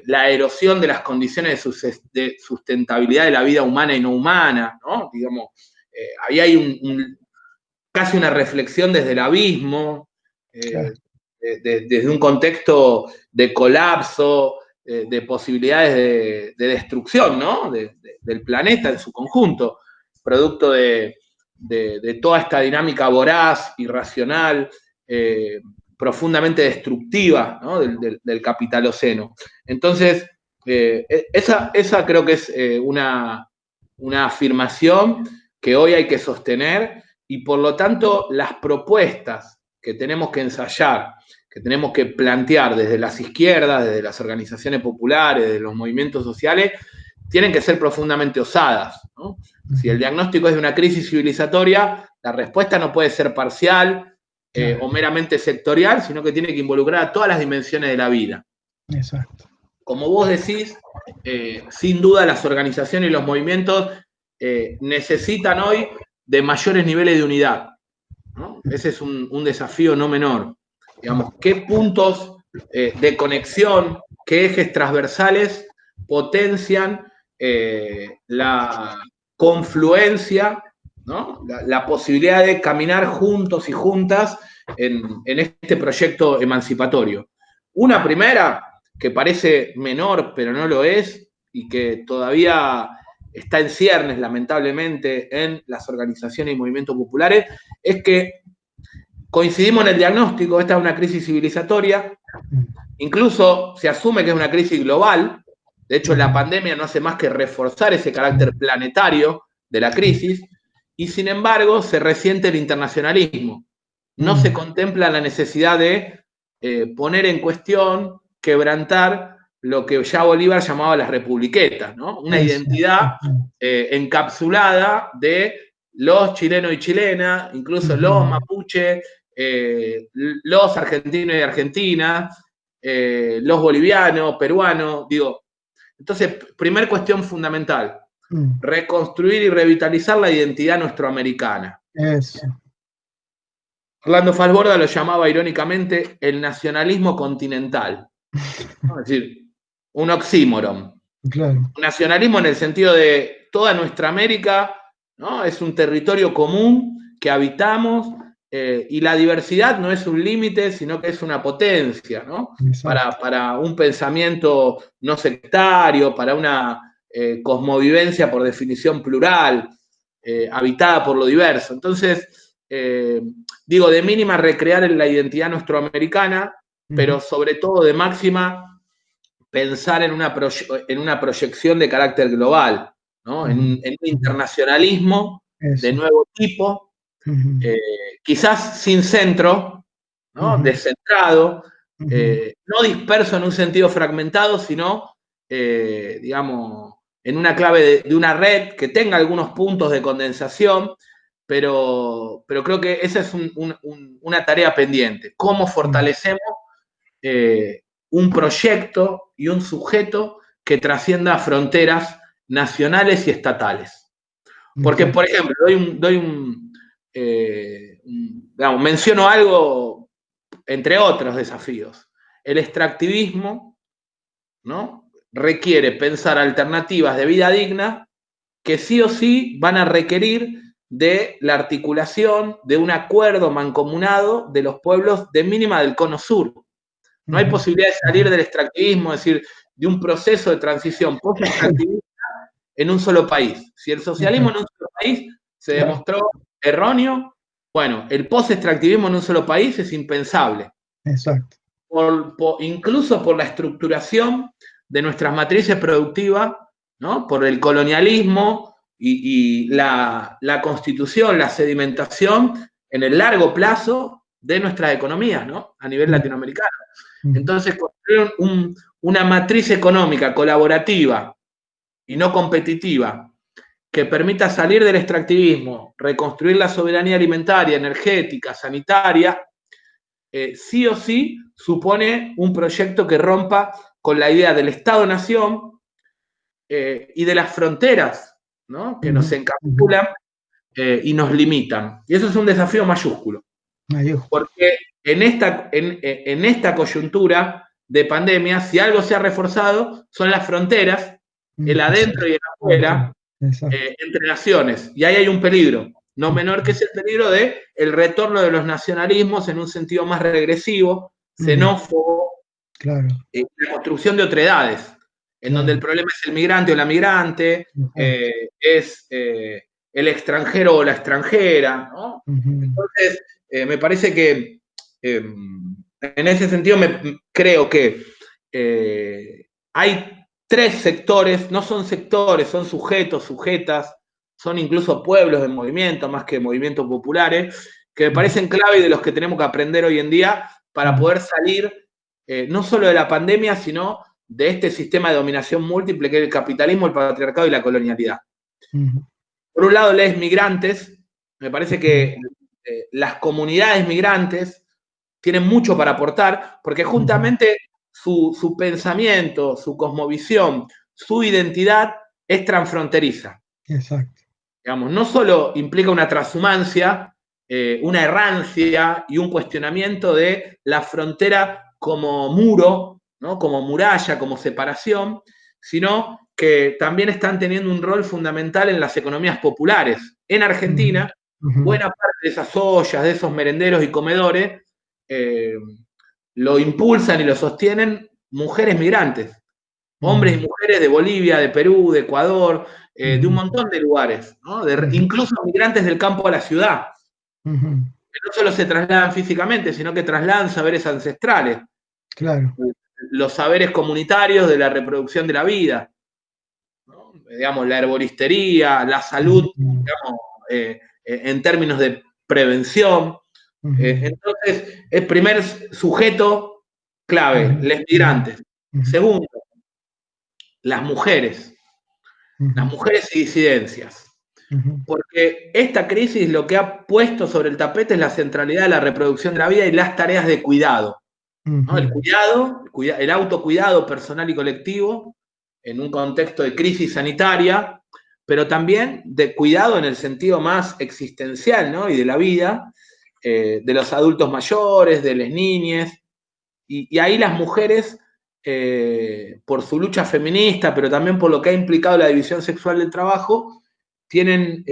la erosión de las condiciones de sustentabilidad de la vida humana y no humana, ¿no? Digamos, ahí hay casi una reflexión desde el abismo, claro, desde un contexto de colapso, de posibilidades de destrucción, ¿no? Del planeta en su conjunto, producto de toda esta dinámica voraz, irracional, profundamente destructiva, ¿no? del capitaloceno. Entonces, esa creo que es una afirmación que hoy hay que sostener, y por lo tanto las propuestas que tenemos que ensayar, que tenemos que plantear desde las izquierdas, desde las organizaciones populares, desde los movimientos sociales, tienen que ser profundamente osadas, ¿no? Si el diagnóstico es de una crisis civilizatoria, la respuesta no puede ser parcial o meramente sectorial, sino que tiene que involucrar a todas las dimensiones de la vida. Exacto. Como vos decís, sin duda las organizaciones y los movimientos necesitan hoy de mayores niveles de unidad, ¿no? Ese es un desafío no menor. Digamos, ¿qué puntos de conexión, qué ejes transversales potencian la confluencia, ¿no? La posibilidad de caminar juntos y juntas en este proyecto emancipatorio? Una primera, que parece menor, pero no lo es, y que todavía está en ciernes, lamentablemente, en las organizaciones y movimientos populares, es que coincidimos en el diagnóstico, esta es una crisis civilizatoria, incluso se asume que es una crisis global, de hecho la pandemia no hace más que reforzar ese carácter planetario de la crisis, y sin embargo se resiente el internacionalismo. No se contempla la necesidad de poner en cuestión, quebrantar lo que ya Bolívar llamaba las republiquetas, ¿no? Una identidad encapsulada de los chilenos y chilenas, incluso los mapuches, los argentinos y argentinas, los bolivianos, peruanos, digo. Entonces, primer cuestión fundamental, reconstruir y revitalizar la identidad nuestroamericana. Eso. Orlando Falborda lo llamaba irónicamente el nacionalismo continental. ¿No? Es decir, un oxímoron. Claro. Nacionalismo en el sentido de toda nuestra América, ¿no? Es un territorio común que habitamos, y la diversidad no es un límite, sino que es una potencia, ¿no? Para un pensamiento no sectario, para una cosmovivencia por definición plural, habitada por lo diverso. Entonces, digo, de mínima recrear la identidad nuestroamericana, pero sobre todo de máxima pensar en una proyección de carácter global, ¿no? En un internacionalismo de nuevo tipo, quizás sin centro, ¿no? Descentrado, no disperso en un sentido fragmentado, sino, digamos, en una clave de una red que tenga algunos puntos de condensación, pero creo que esa es una tarea pendiente. ¿Cómo fortalecemos un proyecto y un sujeto que trascienda fronteras nacionales y estatales? Porque, por ejemplo, digamos, menciono algo entre otros desafíos. El extractivismo, ¿no? Requiere pensar alternativas de vida digna que sí o sí van a requerir de la articulación de un acuerdo mancomunado de los pueblos de mínima del cono sur. No hay posibilidad de salir del extractivismo, es decir, de un proceso de transición post-extractivista en un solo país. Si el socialismo en un solo país se demostró erróneo, bueno, el post-extractivismo en un solo país es impensable. Exacto. Incluso por la estructuración de nuestras matrices productivas, ¿no? Por el colonialismo y la constitución, la sedimentación en el largo plazo de nuestras economías, ¿no? A nivel latinoamericano. Entonces, construir una matriz económica colaborativa y no competitiva que permita salir del extractivismo, reconstruir la soberanía alimentaria, energética, sanitaria, sí o sí supone un proyecto que rompa con la idea del Estado-Nación y de las fronteras ¿no? Que nos encapsulan y nos limitan. Y eso es un desafío mayúsculo. Porque en esta coyuntura de pandemia, si algo se ha reforzado, son las fronteras, el adentro y el afuera, entre naciones. Y ahí hay un peligro, no menor que es el peligro de el retorno de los nacionalismos en un sentido más regresivo, xenófobo, la construcción de otredades, en donde el problema es el migrante o la migrante, es el extranjero o la extranjera, ¿no? Entonces, me parece que en ese sentido creo que hay tres sectores, no son sectores, son sujetos, sujetas, son incluso pueblos de movimiento, más que movimientos populares, que me parecen clave y de los que tenemos que aprender hoy en día para poder salir no solo de la pandemia, sino de este sistema de dominación múltiple que es el capitalismo, el patriarcado y la colonialidad. Por un lado, les migrantes, me parece que las comunidades migrantes tienen mucho para aportar, porque justamente su pensamiento, su cosmovisión, su identidad es transfronteriza. Exacto. Digamos, no solo implica una transhumancia, una errancia y un cuestionamiento de la frontera como muro, ¿no? Como muralla, como separación, sino que también están teniendo un rol fundamental en las economías populares. En Argentina, buena parte de esas ollas, de esos merenderos y comedores, lo impulsan y lo sostienen mujeres migrantes, hombres y mujeres de Bolivia, de Perú, de Ecuador, de un montón de lugares, ¿no? Incluso migrantes del campo a la ciudad, que no solo se trasladan físicamente, sino que trasladan saberes ancestrales, los saberes comunitarios de la reproducción de la vida, ¿no? Digamos, la herboristería, la salud, digamos, en términos de prevención. Entonces, el primer sujeto clave, los migrantes. Segundo, las mujeres y disidencias. Porque esta crisis lo que ha puesto sobre el tapete es la centralidad de la reproducción de la vida y las tareas de cuidado, ¿no? El autocuidado personal y colectivo en un contexto de crisis sanitaria, pero también de cuidado en el sentido más existencial, ¿no? Y de la vida, de los adultos mayores, de las niñas, y ahí las mujeres, por su lucha feminista, pero también por lo que ha implicado la división sexual del trabajo, tienen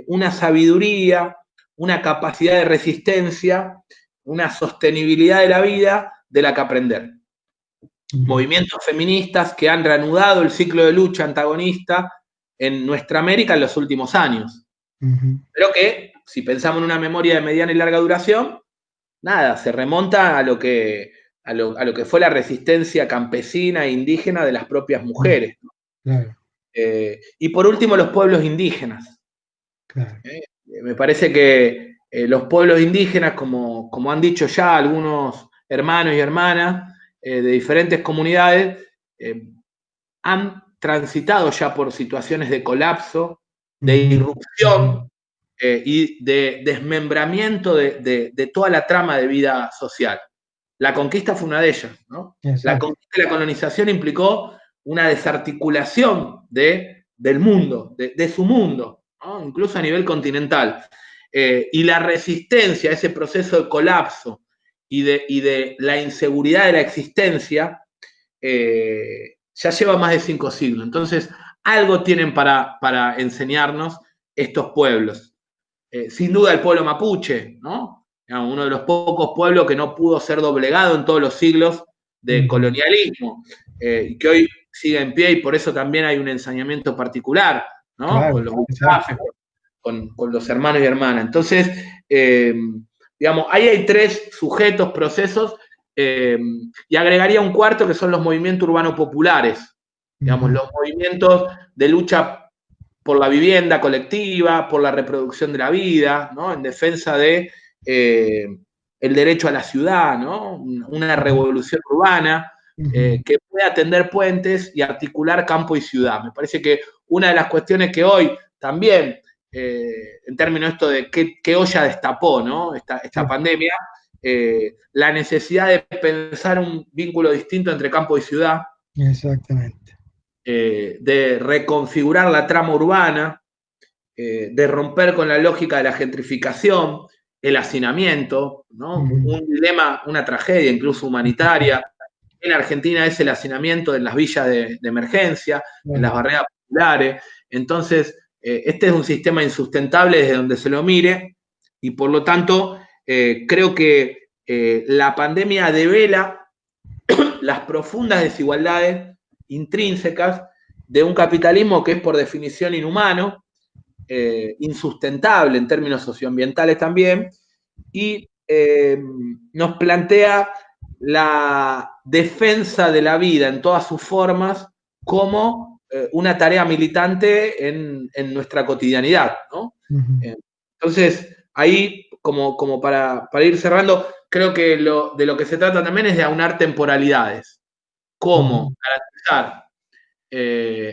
una sabiduría, una capacidad de resistencia, una sostenibilidad de la vida de la que aprender. Movimientos feministas que han reanudado el ciclo de lucha antagonista en nuestra América en los últimos años. Pero que, si pensamos en una memoria de mediana y larga duración, nada, se remonta a lo que fue la resistencia campesina e indígena de las propias mujeres. Y por último, los pueblos indígenas. Me parece que los pueblos indígenas, como han dicho ya algunos hermanos y hermanas de diferentes comunidades, han transitado ya por situaciones de colapso, de irrupción y de desmembramiento de toda la trama de vida social. La conquista fue una de ellas, ¿no? La conquista y la colonización implicó una desarticulación del mundo, de su mundo, ¿no? Incluso a nivel continental. Y la resistencia a ese proceso de colapso y de la inseguridad de la existencia ya lleva más de 5 siglos. Entonces, algo tienen para enseñarnos estos pueblos. Sin duda el pueblo mapuche, ¿no? Uno de los pocos pueblos que no pudo ser doblegado en todos los siglos de colonialismo, y que hoy sigue en pie y por eso también hay un ensañamiento particular, ¿no? Con los con los hermanos y hermanas. Entonces, digamos, ahí hay 3 sujetos, procesos, y agregaría un cuarto que son los movimientos urbanos populares, digamos, los movimientos de lucha por la vivienda colectiva, por la reproducción de la vida, ¿no? En defensa de el derecho a la ciudad, ¿no? Una revolución urbana que pueda tender puentes y articular campo y ciudad. Me parece que una de las cuestiones que hoy también, en términos de esto de qué olla destapó, ¿no? Esta pandemia, la necesidad de pensar un vínculo distinto entre campo y ciudad. Exactamente. De reconfigurar la trama urbana, de romper con la lógica de la gentrificación, el hacinamiento, ¿no? Un dilema, una tragedia incluso humanitaria. En Argentina es el hacinamiento en las villas de emergencia, en las barriadas populares. Entonces, este es un sistema insustentable desde donde se lo mire y por lo tanto creo que la pandemia devela las profundas desigualdades intrínsecas de un capitalismo que es por definición inhumano, insustentable en términos socioambientales también, y nos plantea la defensa de la vida en todas sus formas como una tarea militante en nuestra cotidianidad, ¿no? Entonces, ahí, como para ir cerrando, creo que de lo que se trata también es de aunar temporalidades. Cómo garantizar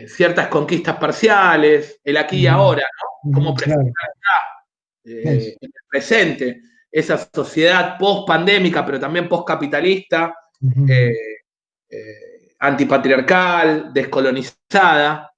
ciertas conquistas parciales, el aquí y ahora, ¿no? Cómo presentar en el presente esa sociedad post-pandémica, pero también post-capitalista, antipatriarcal, descolonizada,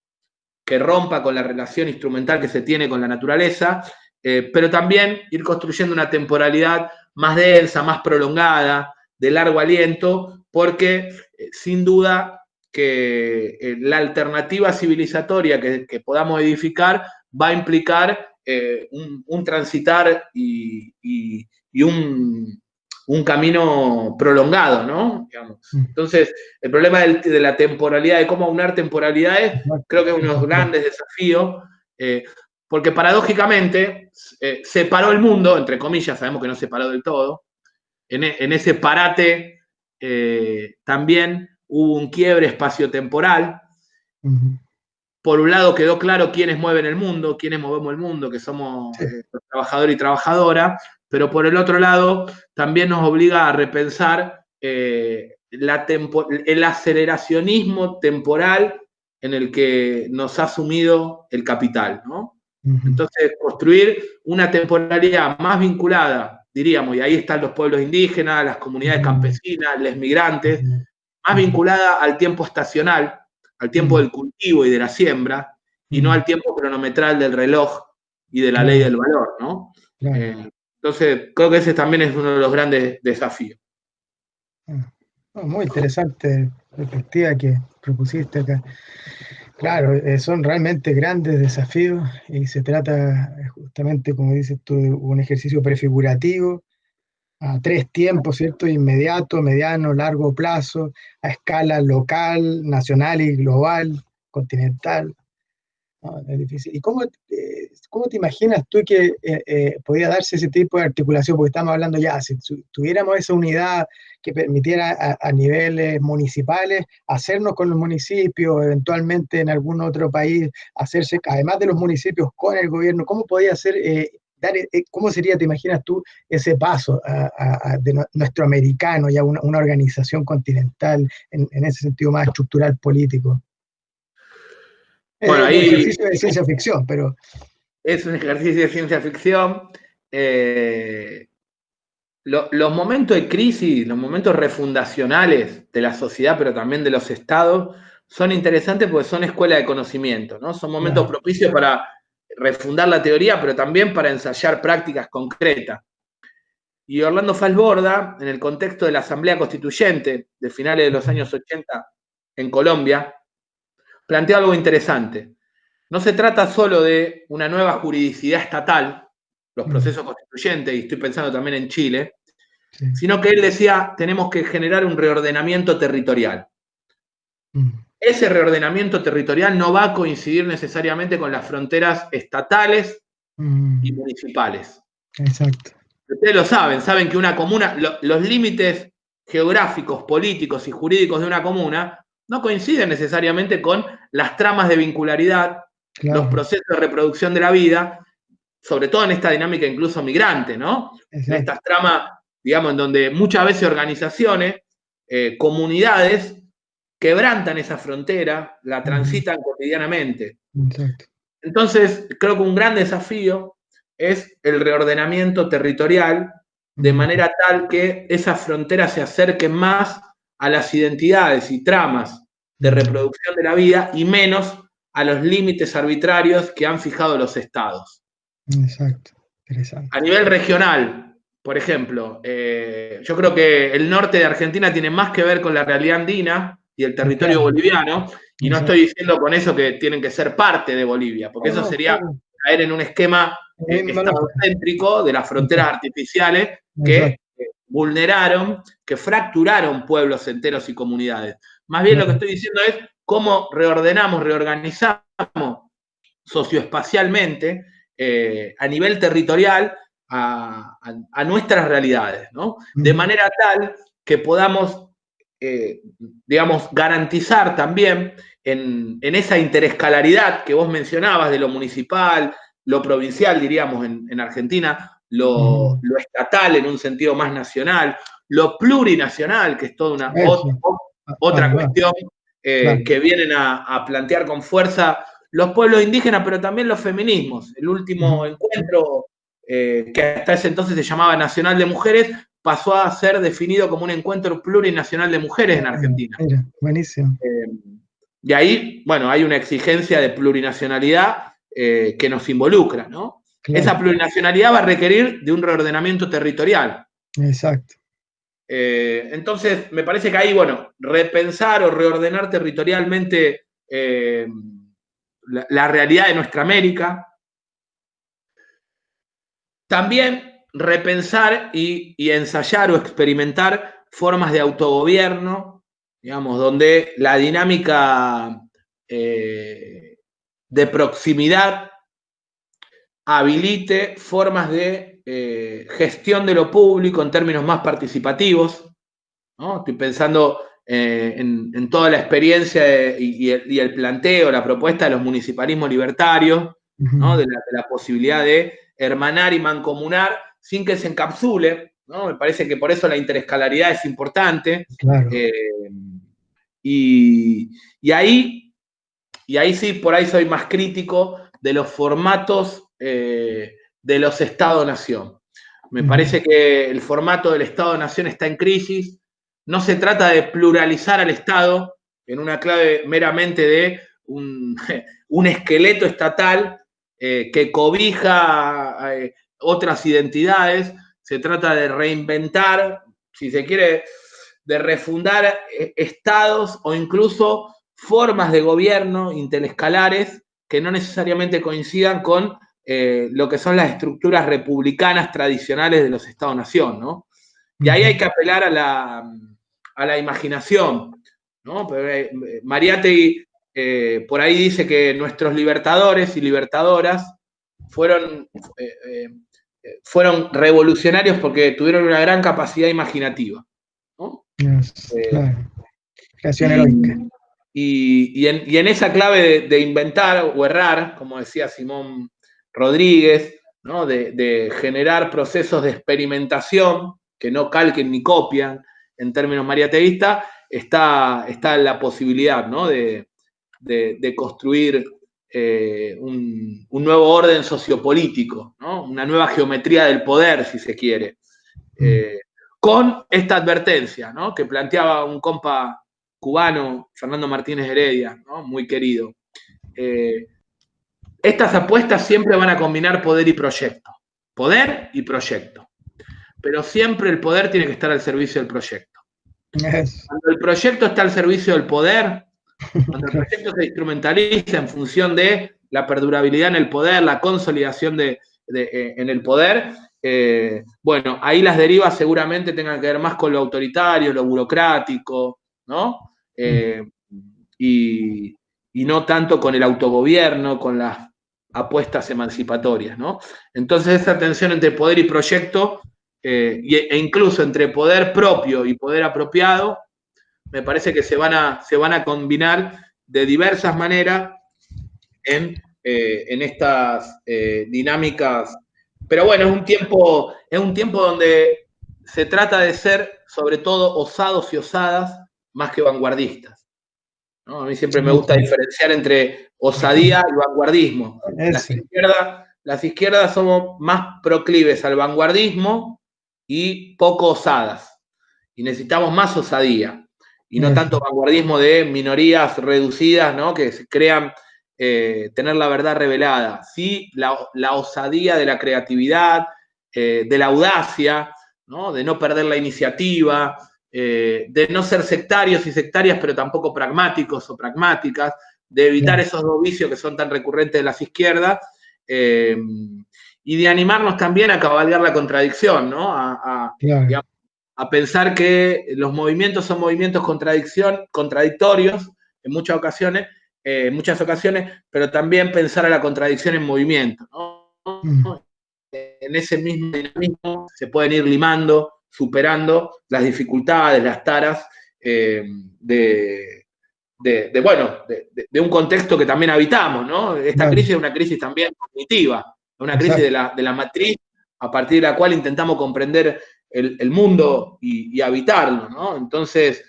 que rompa con la relación instrumental que se tiene con la naturaleza, pero también ir construyendo una temporalidad más densa, más prolongada, de largo aliento, porque sin duda que la alternativa civilizatoria que podamos edificar va a implicar un transitar y un camino prolongado, ¿no? Digamos. Entonces, el problema de la temporalidad, de cómo aunar temporalidades, creo que es uno de los grandes desafíos, porque paradójicamente separó el mundo, entre comillas, sabemos que no separó del todo, en ese parate también hubo un quiebre espaciotemporal. Por un lado quedó claro quiénes mueven el mundo, quiénes movemos el mundo, que somos los trabajadores y trabajadoras, pero por el otro lado también nos obliga a repensar el aceleracionismo temporal en el que nos ha sumido el capital, ¿no? Entonces, construir una temporalidad más vinculada, diríamos, y ahí están los pueblos indígenas, las comunidades campesinas, los migrantes, más vinculada al tiempo estacional, al tiempo del cultivo y de la siembra, y no al tiempo cronometral del reloj y de la ley del valor, ¿no? Entonces, creo que ese también es uno de los grandes desafíos. Muy interesante perspectiva que propusiste acá. Claro, son realmente grandes desafíos y se trata justamente, como dices tú, de un ejercicio prefigurativo a 3 tiempos, ¿cierto? Inmediato, mediano, largo plazo, a escala local, nacional y global, continental. No, es difícil. ¿Y cómo te imaginas tú que podía darse ese tipo de articulación? Porque estamos hablando ya, si tuviéramos esa unidad que permitiera a niveles municipales hacernos con los municipios, eventualmente en algún otro país, hacerse, además de los municipios, con el gobierno, ¿cómo podía ser, cómo sería, te imaginas tú, ese paso de nuestro americano, ya una organización continental, en ese sentido más estructural político? Bueno, Es un ejercicio de ciencia ficción, pero... Es un ejercicio de ciencia ficción. Los momentos de crisis, los momentos refundacionales de la sociedad, pero también de los estados, son interesantes porque son escuela de conocimiento, ¿no? Son momentos propicios para refundar la teoría, pero también para ensayar prácticas concretas. Y Orlando Falsborda, en el contexto de la Asamblea Constituyente de finales de los años 80 en Colombia, plantea algo interesante. No se trata solo de una nueva juridicidad estatal, los procesos constituyentes, y estoy pensando también en Chile, sino que él decía, tenemos que generar un reordenamiento territorial. Ese reordenamiento territorial no va a coincidir necesariamente con las fronteras estatales y municipales. Exacto. Ustedes lo saben que una comuna, los límites geográficos, políticos y jurídicos de una comuna no coinciden necesariamente con las tramas de vincularidad, los procesos de reproducción de la vida, sobre todo en esta dinámica incluso migrante, ¿no? En estas tramas, digamos, en donde muchas veces organizaciones, comunidades, quebrantan esa frontera, la transitan cotidianamente. Exacto. Entonces, creo que un gran desafío es el reordenamiento territorial de manera tal que esas fronteras se acerquen más a las identidades y tramas de reproducción de la vida y menos a los límites arbitrarios que han fijado los estados. Exacto, interesante. A nivel regional, por ejemplo, yo creo que el norte de Argentina tiene más que ver con la realidad andina y el territorio Claro, boliviano, y no exacto. estoy diciendo con eso que tienen que ser parte de Bolivia, porque No, eso no, sería claro, caer en un esquema la misma lógica. estadocéntrico de las fronteras Exacto, artificiales que exacto, vulneraron, que fracturaron pueblos enteros y comunidades. Más bien lo que claro, estoy diciendo es cómo reordenamos, reorganizamos socioespacialmente a nivel territorial a nuestras realidades, ¿no? De manera tal que podamos, digamos, garantizar también en esa interescalaridad que vos mencionabas de lo municipal, lo provincial, diríamos, en Argentina, lo estatal en un sentido más nacional, lo plurinacional, que es toda una eso, otra además, cuestión claro. que vienen a plantear con fuerza los pueblos indígenas, pero también los feminismos. El último encuentro, que hasta ese entonces se llamaba Nacional de Mujeres, pasó a ser definido como un encuentro plurinacional de mujeres en Argentina. Mira, buenísimo. Y ahí, bueno, hay una exigencia de plurinacionalidad que nos involucra, ¿no? Claro, Esa plurinacionalidad va a requerir de un reordenamiento territorial. exacto. Entonces, me parece que ahí, bueno, repensar o reordenar territorialmente la realidad de nuestra América. También repensar y ensayar o experimentar formas de autogobierno, digamos, donde la dinámica de proximidad habilite formas de gestión de lo público en términos más participativos, ¿no? Estoy pensando en toda la experiencia y el planteo, la propuesta de los municipalismos libertarios, ¿no? De la posibilidad de hermanar y mancomunar sin que se encapsule, ¿no? Me parece que por eso la interescalaridad es importante. Claro. Y, y, ahí, y ahí sí, por ahí soy más crítico de los formatos de los Estado-Nación. Me parece que el formato del Estado-Nación está en crisis. No se trata de pluralizar al Estado en una clave meramente de un esqueleto estatal que cobija otras identidades. Se trata de reinventar, si se quiere, de refundar estados o incluso formas de gobierno interescalares que no necesariamente coincidan con lo que son las estructuras republicanas tradicionales de los Estados-Nación, ¿no? Y ahí hay que apelar a la imaginación, ¿no? Mariátegui por ahí dice que nuestros libertadores y libertadoras fueron, fueron revolucionarios porque tuvieron una gran capacidad imaginativa, ¿no? Claro. Creación heroica. Y en esa clave de inventar o errar, como decía Simón Rodríguez, ¿no? De generar procesos de experimentación que no calquen ni copian en términos mariateístas, está la posibilidad, ¿no? de construir un nuevo orden sociopolítico, ¿no? Una nueva geometría del poder, si se quiere. Con esta advertencia, ¿no? Que planteaba un compa cubano, Fernando Martínez Heredia, ¿no? Muy querido. Estas apuestas siempre van a combinar poder y proyecto. Poder y proyecto. Pero siempre el poder tiene que estar al servicio del proyecto. Cuando el proyecto está al servicio del poder, cuando el proyecto se instrumentaliza en función de la perdurabilidad en el poder, la consolidación en el poder, bueno, ahí las derivas seguramente tengan que ver más con lo autoritario, lo burocrático, ¿no? Y no tanto con el autogobierno, con las apuestas emancipatorias, ¿no? Entonces esa tensión entre poder y proyecto, e incluso entre poder propio y poder apropiado, me parece que se van a combinar de diversas maneras en estas dinámicas. Pero bueno, es un tiempo donde se trata de ser, sobre todo, osados y osadas, más que vanguardistas, ¿no? A mí siempre me gusta diferenciar entre osadía y vanguardismo. Las izquierdas somos más proclives al vanguardismo y poco osadas. Y necesitamos más osadía y no tanto vanguardismo de minorías reducidas, ¿no? Que se crean tener la verdad revelada, sí la osadía de la creatividad, de la audacia, ¿no? De no perder la iniciativa, de no ser sectarios y sectarias, pero tampoco pragmáticos o pragmáticas, de evitar claro, esos dos vicios que son tan recurrentes de las izquierdas, y de animarnos también a cabalgar la contradicción, ¿no? claro, Digamos, a pensar que los movimientos son movimientos contradictorios en muchas ocasiones, pero también pensar a la contradicción en movimiento, mm, ¿no? En ese mismo dinamismo se pueden ir limando, superando las dificultades, las taras de, de un contexto que también habitamos, ¿no? Esta claro, crisis es una crisis también cognitiva, una crisis exacto, de la matriz a partir de la cual intentamos comprender el mundo y habitarlo, ¿no? Entonces,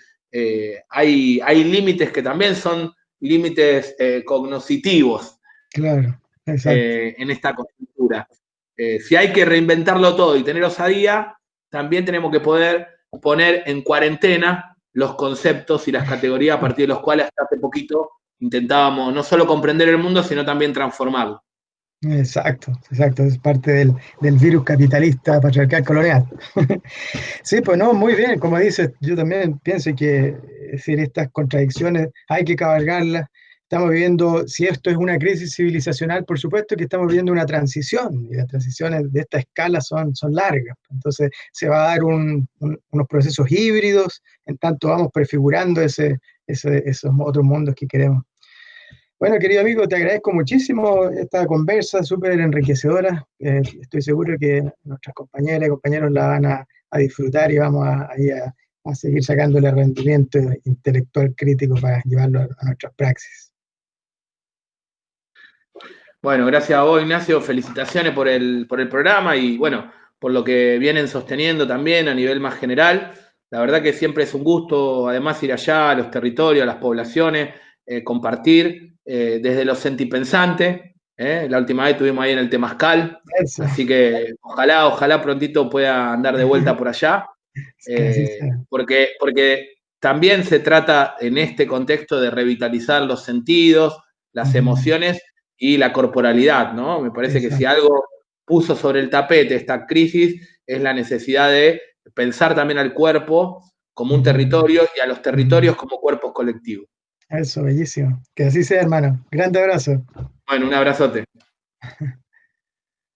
hay límites que también son límites cognoscitivos claro, exacto, en esta coyuntura. Si hay que reinventarlo todo y tener osadía, también tenemos que poder poner en cuarentena los conceptos y las categorías a partir de los cuales hasta hace poquito intentábamos no solo comprender el mundo, sino también transformarlo. exacto, exacto, es parte del virus capitalista patriarcal colonial. Sí, pues no, muy bien, como dices, yo también pienso que es decir, estas contradicciones hay que cabalgarlas. Estamos viviendo, si esto es una crisis civilizacional, por supuesto que estamos viviendo una transición, y las transiciones de esta escala son largas. Entonces se va a dar unos procesos híbridos, en tanto vamos prefigurando esos otros mundos que queremos. Bueno, querido amigo, te agradezco muchísimo esta conversa, súper enriquecedora. Estoy seguro que nuestras compañeras y compañeros la van a disfrutar y vamos a seguir sacándole rendimiento intelectual crítico para llevarlo a nuestras praxis. Bueno, gracias a vos, Ignacio. Felicitaciones por el programa y bueno, por lo que vienen sosteniendo también a nivel más general. La verdad que siempre es un gusto, además, ir allá a los territorios, a las poblaciones, compartir desde los sentipensantes. La última vez estuvimos ahí en el Temazcal, Eso, así que ojalá prontito pueda andar de vuelta por allá, que así sea. porque también se trata en este contexto de revitalizar los sentidos, las Mm, emociones y la corporalidad, ¿no? Me parece que si exacto. algo puso sobre el tapete esta crisis es la necesidad de pensar también al cuerpo como un Mm, territorio y a los mm. territorios como cuerpos colectivos. Eso, bellísimo. Que así sea, hermano. Grande abrazo. Bueno, un abrazote.